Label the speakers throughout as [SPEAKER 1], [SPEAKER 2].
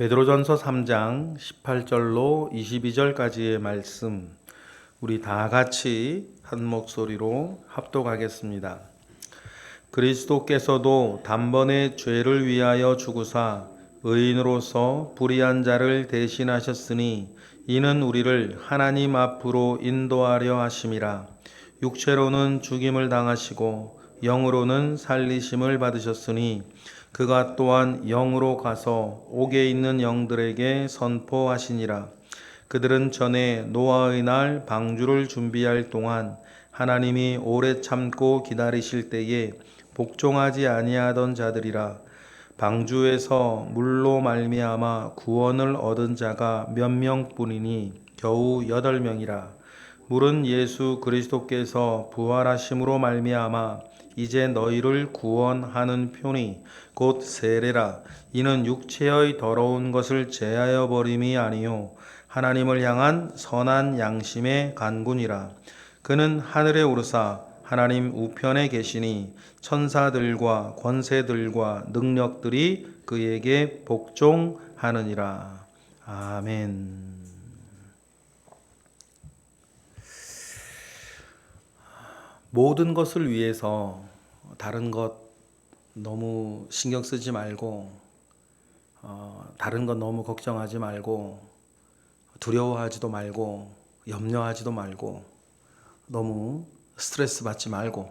[SPEAKER 1] 베드로전서 3장 18절로 22절까지의 말씀, 우리 다 같이 한 목소리로 합독하겠습니다. 그리스도께서도 단번에 죄를 위하여 죽으사 의인으로서 불의한 자를 대신하셨으니 이는 우리를 하나님 앞으로 인도하려 하심이라. 육체로는 죽임을 당하시고 영으로는 살리심을 받으셨으니 그가 또한 영으로 가서 옥에 있는 영들에게 선포하시니라. 그들은 전에 노아의 날 방주를 준비할 동안 하나님이 오래 참고 기다리실 때에 복종하지 아니하던 자들이라. 방주에서 물로 말미암아 구원을 얻은 자가 몇 명뿐이니 겨우 8명이라. 물은 예수 그리스도께서 부활하심으로 말미암아 이제 너희를 구원하는 표니 곧 세례라. 이는 육체의 더러운 것을 제하여 버림이 아니요 하나님을 향한 선한 양심의 간구니라. 그는 하늘에 오르사 하나님 우편에 계시니 천사들과 권세들과 능력들이 그에게 복종하느니라. 아멘. 모든 것을 위해서 다른 것 너무 신경 쓰지 말고, 다른 것 너무 걱정하지 말고, 두려워하지도 말고, 염려하지도 말고, 너무 스트레스 받지 말고,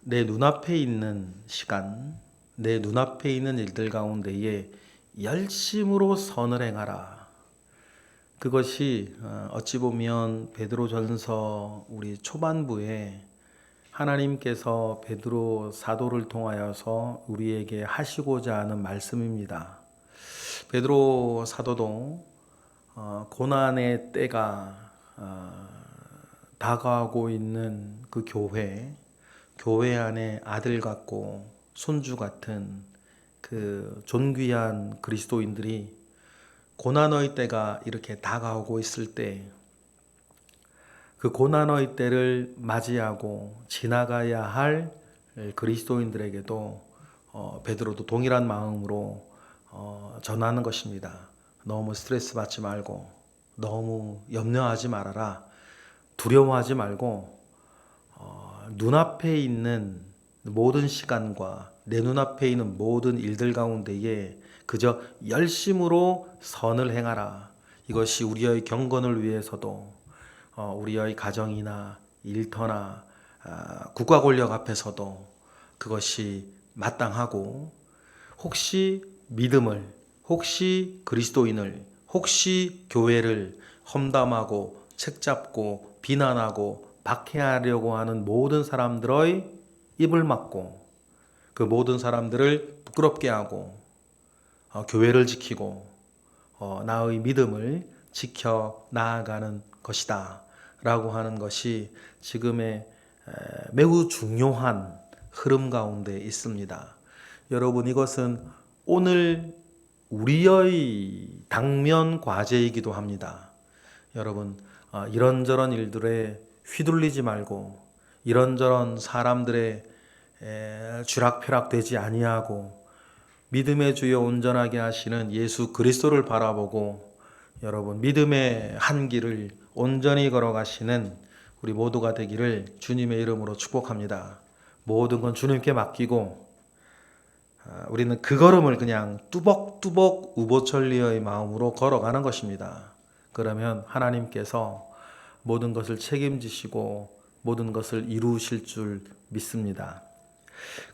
[SPEAKER 1] 내 눈앞에 있는 시간, 내 눈앞에 있는 일들 가운데에 열심으로 선을 행하라. 그것이 어찌 보면 베드로전서 우리 초반부에 하나님께서 베드로 사도를 통하여서 우리에게 하시고자 하는 말씀입니다. 베드로 사도도 고난의 때가 다가오고 있는 그 교회 안에 아들 같고 손주 같은 그 존귀한 그리스도인들이 고난의 때가 이렇게 다가오고 있을 때, 그 고난의 때를 맞이하고 지나가야 할 그리스도인들에게도 베드로도 동일한 마음으로 전하는 것입니다. 너무 스트레스 받지 말고, 너무 염려하지 말아라. 두려워하지 말고, 눈앞에 있는 모든 시간과 내 눈앞에 있는 모든 일들 가운데에 그저 열심으로 선을 행하라. 이것이 우리의 경건을 위해서도, 우리의 가정이나 일터나 국가 권력 앞에서도 그것이 마땅하고, 혹시 믿음을, 혹시 그리스도인을, 혹시 교회를 험담하고 책잡고 비난하고 박해하려고 하는 모든 사람들의 입을 막고, 그 모든 사람들을 부끄럽게 하고, 교회를 지키고 나의 믿음을 지켜 나아가는 것이다 라고 하는 것이 지금의 매우 중요한 흐름 가운데 있습니다. 여러분, 이것은 오늘 우리의 당면 과제이기도 합니다. 여러분, 이런저런 일들에 휘둘리지 말고, 이런저런 사람들의 쥐락펴락 되지 아니하고, 믿음의 주여 온전하게 하시는 예수 그리스도를 바라보고, 여러분 믿음의 한 길을 온전히 걸어가시는 우리 모두가 되기를 주님의 이름으로 축복합니다. 모든 건 주님께 맡기고 우리는 그 걸음을 그냥 뚜벅뚜벅 우보천리의 마음으로 걸어가는 것입니다. 그러면 하나님께서 모든 것을 책임지시고 모든 것을 이루실 줄 믿습니다.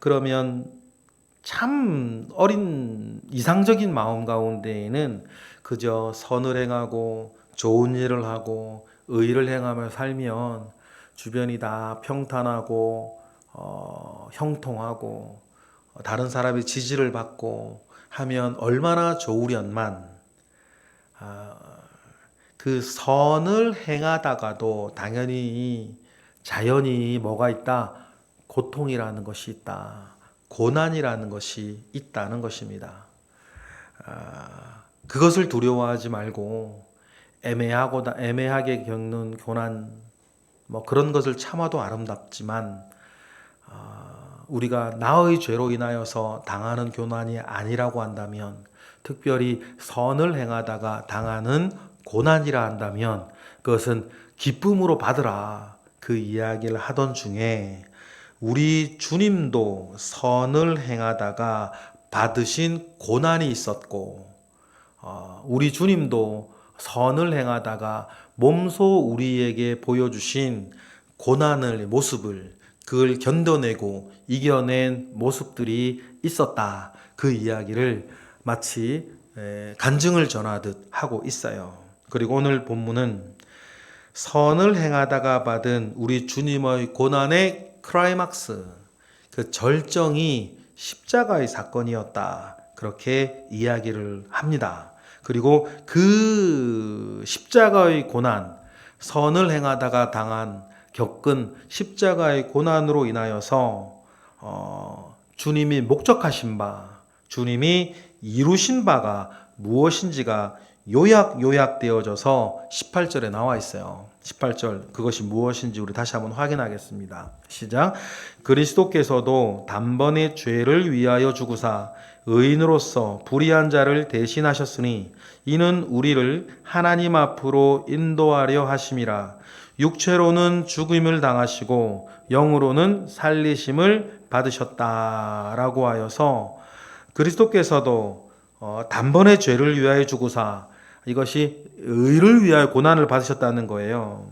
[SPEAKER 1] 그러면 참 어린 이상적인 마음 가운데에는 그저 선을 행하고 좋은 일을 하고 의를 행하며 살면 주변이 다 평탄하고 형통하고 다른 사람의 지지를 받고 하면 얼마나 좋으련만, 그 선을 행하다가도 당연히 자연히 뭐가 있다? 고통이라는 것이 있다. 고난이라는 것이 있다는 것입니다. 그것을 두려워하지 말고 애매하게 겪는 고난, 그런 것을 참아도 아름답지만 우리가 나의 죄로 인하여서 당하는 고난이 아니라고 한다면 특별히 선을 행하다가 당하는 고난이라 한다면 그것은 기쁨으로 받으라, 그 이야기를 하던 중에 우리 주님도 선을 행하다가 받으신 고난이 있었고, 우리 주님도 선을 행하다가 몸소 우리에게 보여주신 고난의 모습을, 그걸 견뎌내고 이겨낸 모습들이 있었다, 그 이야기를 마치 간증을 전하듯 하고 있어요. 그리고 오늘 본문은 선을 행하다가 받은 우리 주님의 고난의 크라이막스, 그 절정이 십자가의 사건이었다, 그렇게 이야기를 합니다. 그리고 그 십자가의 고난, 선을 행하다가 겪은 십자가의 고난으로 인하여서 주님이 목적하신 바, 주님이 이루신 바가 무엇인지가 요약되어져서 18절에 나와 있어요. 18절, 그것이 무엇인지 우리 다시 한번 확인하겠습니다. 시작. 그리스도께서도 단번에 죄를 위하여 죽으사 의인으로서 불의한 자를 대신하셨으니 이는 우리를 하나님 앞으로 인도하려 하심이라. 육체로는 죽음을 당하시고 영으로는 살리심을 받으셨다라고 하여서 그리스도께서도 단번에 죄를 위하여 죽으사, 이것이 의를 위하여 고난을 받으셨다는 거예요.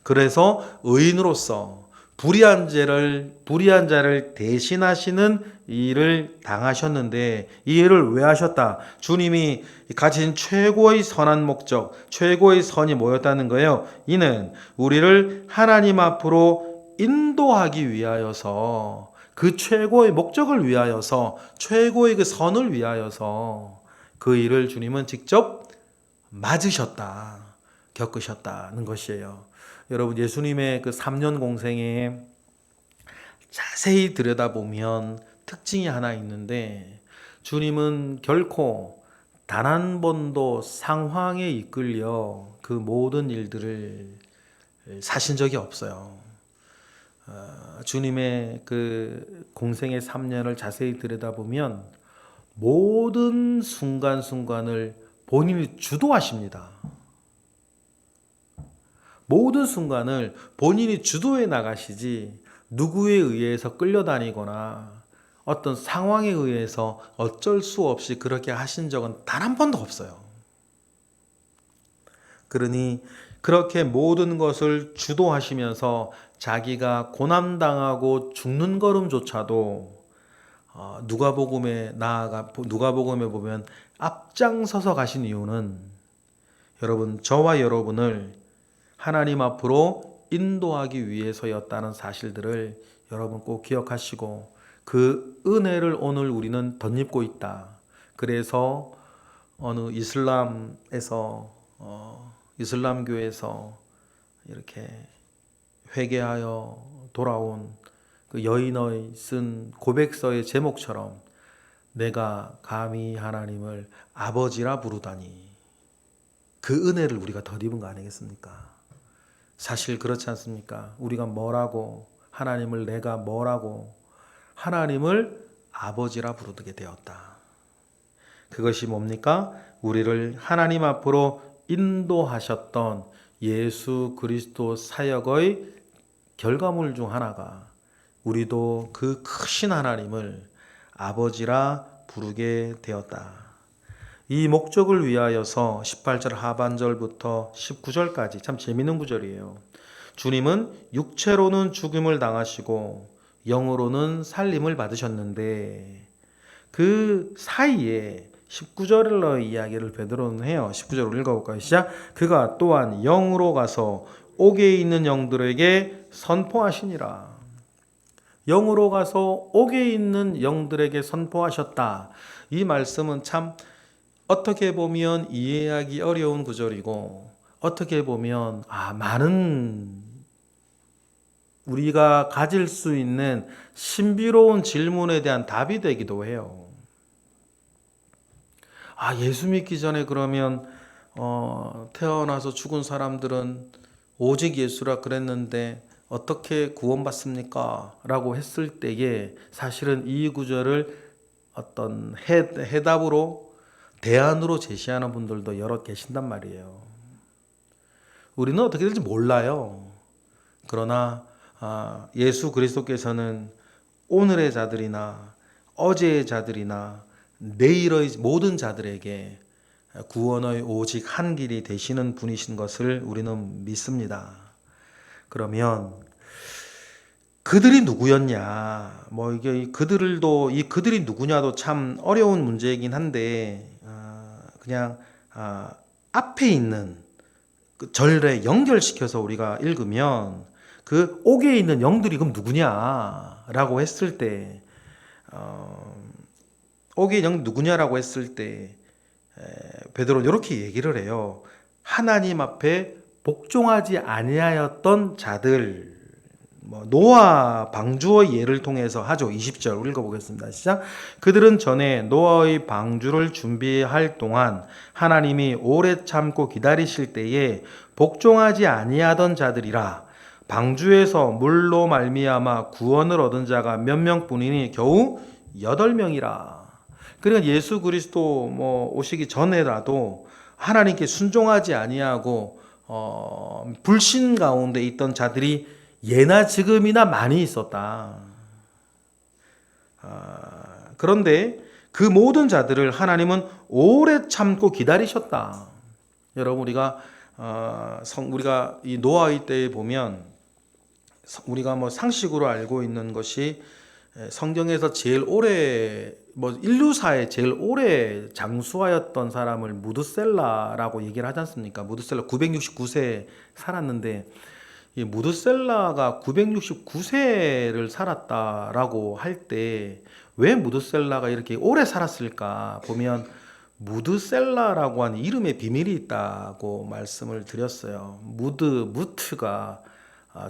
[SPEAKER 1] 그래서 의인으로서 불의한 자를 대신하시는 일을 당하셨는데, 이 일을 왜 하셨다? 주님이 가진 최고의 선한 목적, 최고의 선이 뭐였다는 거예요? 이는 우리를 하나님 앞으로 인도하기 위하여서, 그 최고의 목적을 위하여서, 최고의 그 선을 위하여서 그 일을 주님은 직접 맞으셨다, 겪으셨다는 것이에요. 여러분, 예수님의 그 3년 공생에 자세히 들여다보면 특징이 하나 있는데, 주님은 결코 단 한 번도 상황에 이끌려 그 모든 일들을 사신 적이 없어요. 주님의 그 공생의 3년을 자세히 들여다보면 모든 순간순간을 본인이 주도하십니다. 모든 순간을 본인이 주도해 나가시지, 누구에 의해서 끌려다니거나 어떤 상황에 의해서 어쩔 수 없이 그렇게 하신 적은 단 한 번도 없어요. 그러니 그렇게 모든 것을 주도하시면서 자기가 고난당하고 죽는 걸음조차도 누가복음에 보면 앞장서서 가신 이유는, 여러분, 저와 여러분을 하나님 앞으로 인도하기 위해서였다는 사실들을 여러분 꼭 기억하시고, 그 은혜를 오늘 우리는 덧입고 있다. 그래서 어느 이슬람교에서 이렇게 회개하여 돌아온 그 여인의 쓴 고백서의 제목처럼 내가 감히 하나님을 아버지라 부르다니, 그 은혜를 우리가 덧입은 거 아니겠습니까? 사실 그렇지 않습니까? 우리가 뭐라고, 하나님을 내가 뭐라고, 하나님을 아버지라 부르게 되었다. 그것이 뭡니까? 우리를 하나님 앞으로 인도하셨던 예수 그리스도 사역의 결과물 중 하나가, 우리도 그 크신 하나님을 아버지라 부르게 되었다. 이 목적을 위하여서 18절 하반절부터 19절까지 참 재미있는 구절이에요. 주님은 육체로는 죽음을 당하시고 영으로는 살림을 받으셨는데, 그 사이에 19절의 이야기를 베드로는 해요. 19절을 읽어볼까요? 시작. 그가 또한 영으로 가서 옥에 있는 영들에게 선포하시니라. 영으로 가서 옥에 있는 영들에게 선포하셨다. 이 말씀은 참 어떻게 보면 이해하기 어려운 구절이고, 어떻게 보면 많은 우리가 가질 수 있는 신비로운 질문에 대한 답이 되기도 해요. 예수 믿기 전에 그러면 태어나서 죽은 사람들은 오직 예수라 그랬는데 어떻게 구원받습니까? 라고 했을 때에 사실은 이 구절을 어떤 해답으로 대안으로 제시하는 분들도 여러 계신단 말이에요. 우리는 어떻게 될지 몰라요. 그러나 예수 그리스도께서는 오늘의 자들이나 어제의 자들이나 내일의 모든 자들에게 구원의 오직 한 길이 되시는 분이신 것을 우리는 믿습니다. 그러면 그들이 누구였냐? 이게 그들이 누구냐도 참 어려운 문제이긴 한데 그냥 앞에 있는 그 절에 연결시켜서 우리가 읽으면 그 옥에 있는 영들이 그럼 누구냐라고 했을 때 옥의 영 누구냐라고 했을 때 베드로는 이렇게 얘기를 해요. 하나님 앞에 복종하지 아니하였던 자들, 노아 방주의 예를 통해서 하죠. 20절 읽어보겠습니다. 시작. 그들은 전에 노아의 방주를 준비할 동안 하나님이 오래 참고 기다리실 때에 복종하지 아니하던 자들이라. 방주에서 물로 말미암아 구원을 얻은 자가 몇 명뿐이니 겨우 8명이라. 그러니까 예수 그리스도 오시기 전에라도 하나님께 순종하지 아니하고 불신 가운데 있던 자들이 예나 지금이나 많이 있었다. 그런데 그 모든 자들을 하나님은 오래 참고 기다리셨다. 여러분 우리가 이 노아의 때에 보면 우리가 상식으로 알고 있는 것이 성경에서 제일 오래 인류사에 제일 오래 장수하였던 사람을 무드셀라라고 얘기를 하지 않습니까? 무드셀라 969세 살았는데 이 무드셀라가 969세를 살았다라고 할 때 왜 무드셀라가 이렇게 오래 살았을까 보면 무드셀라라고 하는 이름에 비밀이 있다고 말씀을 드렸어요. 무트가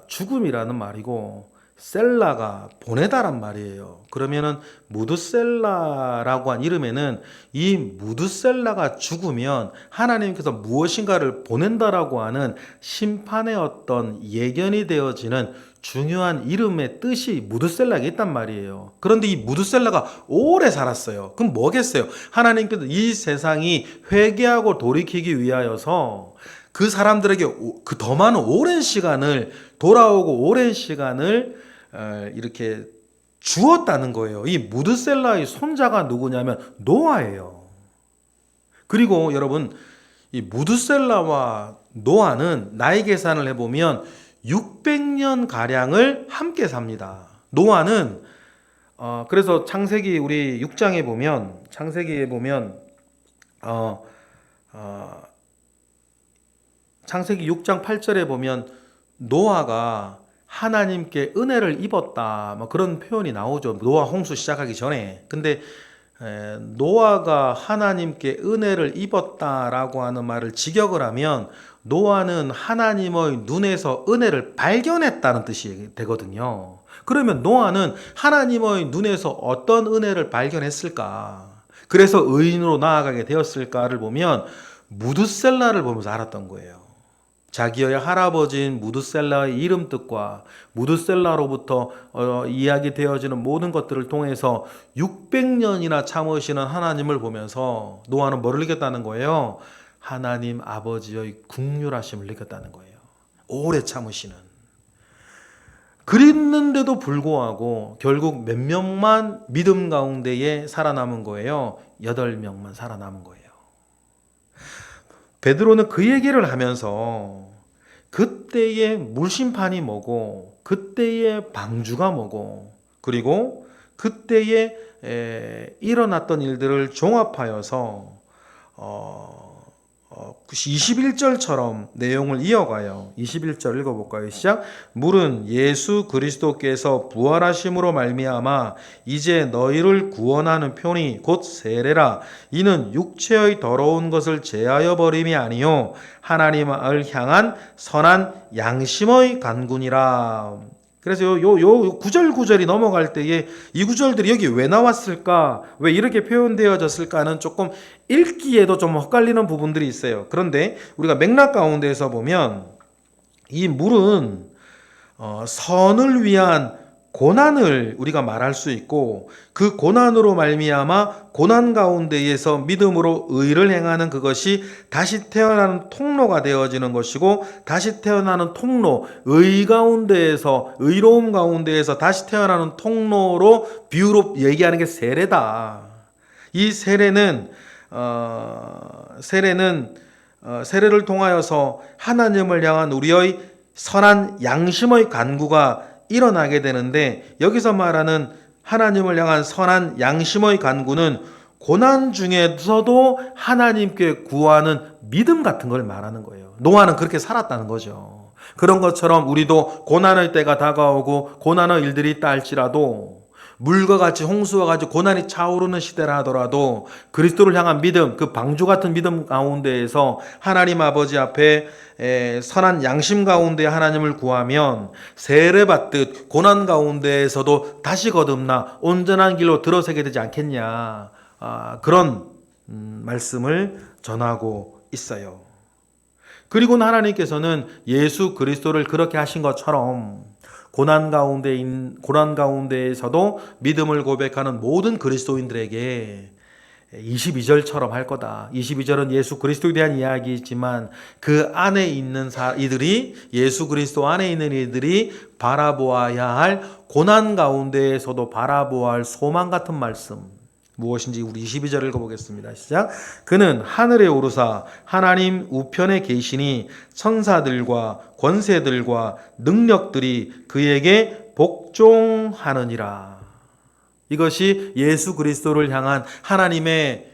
[SPEAKER 1] 죽음이라는 말이고 셀라가 보내다란 말이에요. 그러면은 무드셀라라고 한 이름에는 이 무드셀라가 죽으면 하나님께서 무엇인가를 보낸다라고 하는 심판의 어떤 예견이 되어지는 중요한 이름의 뜻이 무드셀라에 있단 말이에요. 그런데 이 무드셀라가 오래 살았어요. 그럼 뭐겠어요? 하나님께서 이 세상이 회개하고 돌이키기 위하여서 그 사람들에게 그 더 많은 오랜 시간을 돌아오고 오랜 시간을 이렇게 주었다는 거예요. 이 무드셀라의 손자가 누구냐면 노아예요. 그리고 여러분 이 무드셀라와 노아는 나이 계산을 해보면 600년 가량을 함께 삽니다. 노아는 그래서 창세기 우리 6장에 보면 창세기에 보면 창세기 6장 8절에 보면 노아가 하나님께 은혜를 입었다 그런 표현이 나오죠. 노아 홍수 시작하기 전에. 근데 노아가 하나님께 은혜를 입었다라고 하는 말을 직역을 하면 노아는 하나님의 눈에서 은혜를 발견했다는 뜻이 되거든요. 그러면 노아는 하나님의 눈에서 어떤 은혜를 발견했을까? 그래서 의인으로 나아가게 되었을까를 보면 무드셀라를 보면서 알았던 거예요. 자기의 할아버지인 무드셀라의 이름 뜻과 무드셀라로부터 이야기되어지는 모든 것들을 통해서 600년이나 참으시는 하나님을 보면서 노아는 뭐를 느꼈다는 거예요? 하나님 아버지의 긍휼하심을 느꼈다는 거예요. 오래 참으시는. 그랬는데도 불구하고 결국 몇 명만 믿음 가운데에 살아남은 거예요? 8명만 살아남은 거예요. 베드로는 그 얘기를 하면서 그때의 물심판이 뭐고 그때의 방주가 뭐고 그리고 그때에 일어났던 일들을 종합하여서 21절처럼 내용을 이어가요. 21절 읽어볼까요? 시작. 물은 예수 그리스도께서 부활하심으로 말미암아 이제 너희를 구원하는 편이 곧 세례라. 이는 육체의 더러운 것을 제하여 버림이 아니요 하나님을 향한 선한 양심의 간구니라. 그래서 요 구절이 넘어갈 때에 이 구절들이 여기 왜 나왔을까? 왜 이렇게 표현되어졌을까는 조금 읽기에도 좀 헷갈리는 부분들이 있어요. 그런데 우리가 맥락 가운데에서 보면 이 물은 선을 위한 고난을 우리가 말할 수 있고, 그 고난으로 말미암아 고난 가운데에서 믿음으로 의를 행하는 그것이 다시 태어나는 통로가 되어지는 것이고, 다시 태어나는 통로, 의 가운데에서, 의로움 가운데에서 다시 태어나는 통로로 비유로 얘기하는 게 세례다. 이 세례를 통하여서 하나님을 향한 우리의 선한 양심의 간구가 일어나게 되는데, 여기서 말하는 하나님을 향한 선한 양심의 간구는 고난 중에서도 하나님께 구하는 믿음 같은 걸 말하는 거예요. 노아는 그렇게 살았다는 거죠. 그런 것처럼 우리도 고난의 때가 다가오고 고난의 일들이 있다 할지라도, 물과 같이 홍수와 같이 고난이 차오르는 시대라 하더라도 그리스도를 향한 믿음, 그 방주 같은 믿음 가운데에서 하나님 아버지 앞에 선한 양심 가운데 하나님을 구하면 세례받듯 고난 가운데에서도 다시 거듭나 온전한 길로 들어서게 되지 않겠냐, 그런 말씀을 전하고 있어요. 그리고 하나님께서는 예수 그리스도를 그렇게 하신 것처럼 고난 가운데에서도 믿음을 고백하는 모든 그리스도인들에게 22절처럼 할 거다. 22절은 예수 그리스도에 대한 이야기이지만 그 안에 있는 이들이, 예수 그리스도 안에 있는 이들이 바라보아야 할, 고난 가운데에서도 바라보아야 할 소망 같은 말씀, 무엇인지 우리 22절 읽어보겠습니다. 시작. 그는 하늘에 오르사 하나님 우편에 계시니 천사들과 권세들과 능력들이 그에게 복종하느니라. 이것이 예수 그리스도를 향한 하나님의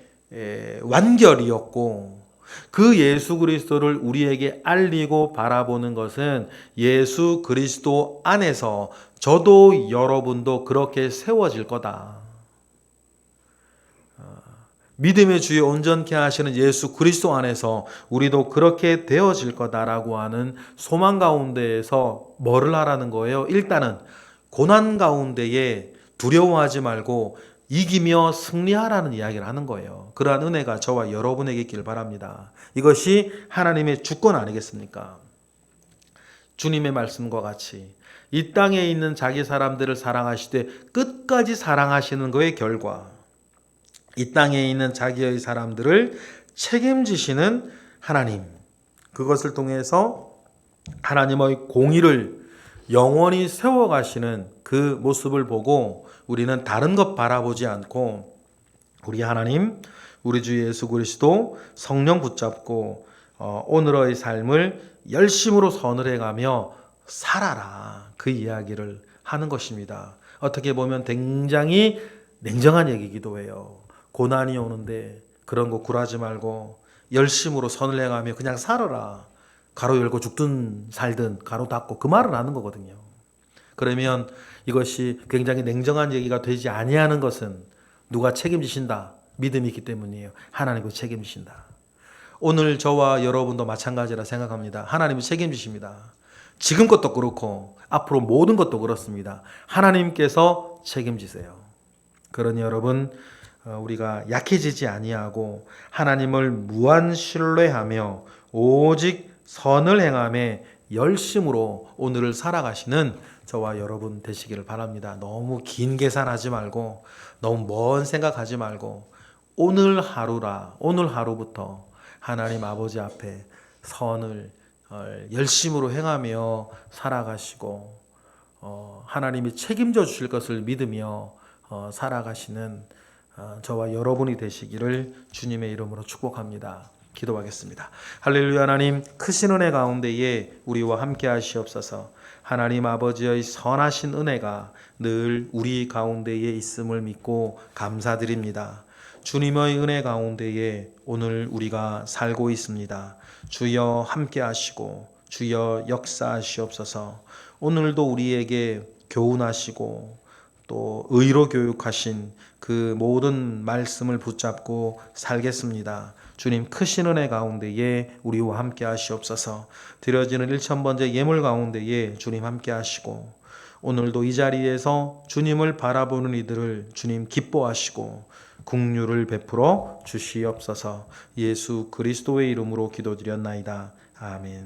[SPEAKER 1] 완결이었고, 그 예수 그리스도를 우리에게 알리고 바라보는 것은 예수 그리스도 안에서 저도 여러분도 그렇게 세워질 거다. 믿음의 주에 온전케 하시는 예수 그리스도 안에서 우리도 그렇게 되어질 거다라고 하는 소망 가운데에서 뭐를 하라는 거예요? 일단은 고난 가운데에 두려워하지 말고 이기며 승리하라는 이야기를 하는 거예요. 그러한 은혜가 저와 여러분에게 있길 바랍니다. 이것이 하나님의 주권 아니겠습니까? 주님의 말씀과 같이 이 땅에 있는 자기 사람들을 사랑하시되 끝까지 사랑하시는 것의 결과, 이 땅에 있는 자기의 사람들을 책임지시는 하나님, 그것을 통해서 하나님의 공의를 영원히 세워가시는 그 모습을 보고 우리는 다른 것 바라보지 않고 우리 하나님, 우리 주 예수 그리스도 성령 붙잡고 오늘의 삶을 열심으로 선을 해가며 살아라, 그 이야기를 하는 것입니다. 어떻게 보면 굉장히 냉정한 얘기이기도 해요. 고난이 오는데 그런 거 굴하지 말고 열심으로 선을 행하며 그냥 살아라. 가로 열고 죽든 살든 가로 닫고, 그 말을 하는 거거든요. 그러면 이것이 굉장히 냉정한 얘기가 되지 아니하는 것은 누가 책임지신다? 믿음이 있기 때문이에요. 하나님이 책임지신다. 오늘 저와 여러분도 마찬가지라 생각합니다. 하나님이 책임지십니다. 지금 것도 그렇고 앞으로 모든 것도 그렇습니다. 하나님께서 책임지세요. 그러니 여러분, 우리가 약해지지 아니하고 하나님을 무한 신뢰하며 오직 선을 행함에 열심으로 오늘을 살아가시는 저와 여러분 되시기를 바랍니다. 너무 긴 계산하지 말고 너무 먼 생각하지 말고 오늘 하루부터 하나님 아버지 앞에 선을 열심으로 행하며 살아가시고 하나님이 책임져 주실 것을 믿으며 살아가시는 저와 여러분이 되시기를 주님의 이름으로 축복합니다. 기도하겠습니다. 할렐루야. 하나님, 크신 은혜 가운데에 우리와 함께 하시옵소서. 하나님 아버지의 선하신 은혜가 늘 우리 가운데에 있음을 믿고 감사드립니다. 주님의 은혜 가운데에 오늘 우리가 살고 있습니다. 주여 함께 하시고 주여 역사하시옵소서. 오늘도 우리에게 교훈하시고 또 의로 교육하신 그 모든 말씀을 붙잡고 살겠습니다. 주님, 크신 은혜 가운데에 우리와 함께 하시옵소서. 드려지는 1000번째 예물 가운데에 주님 함께 하시고 오늘도 이 자리에서 주님을 바라보는 이들을 주님 기뻐하시고 긍휼을 베풀어 주시옵소서. 예수 그리스도의 이름으로 기도드렸나이다. 아멘.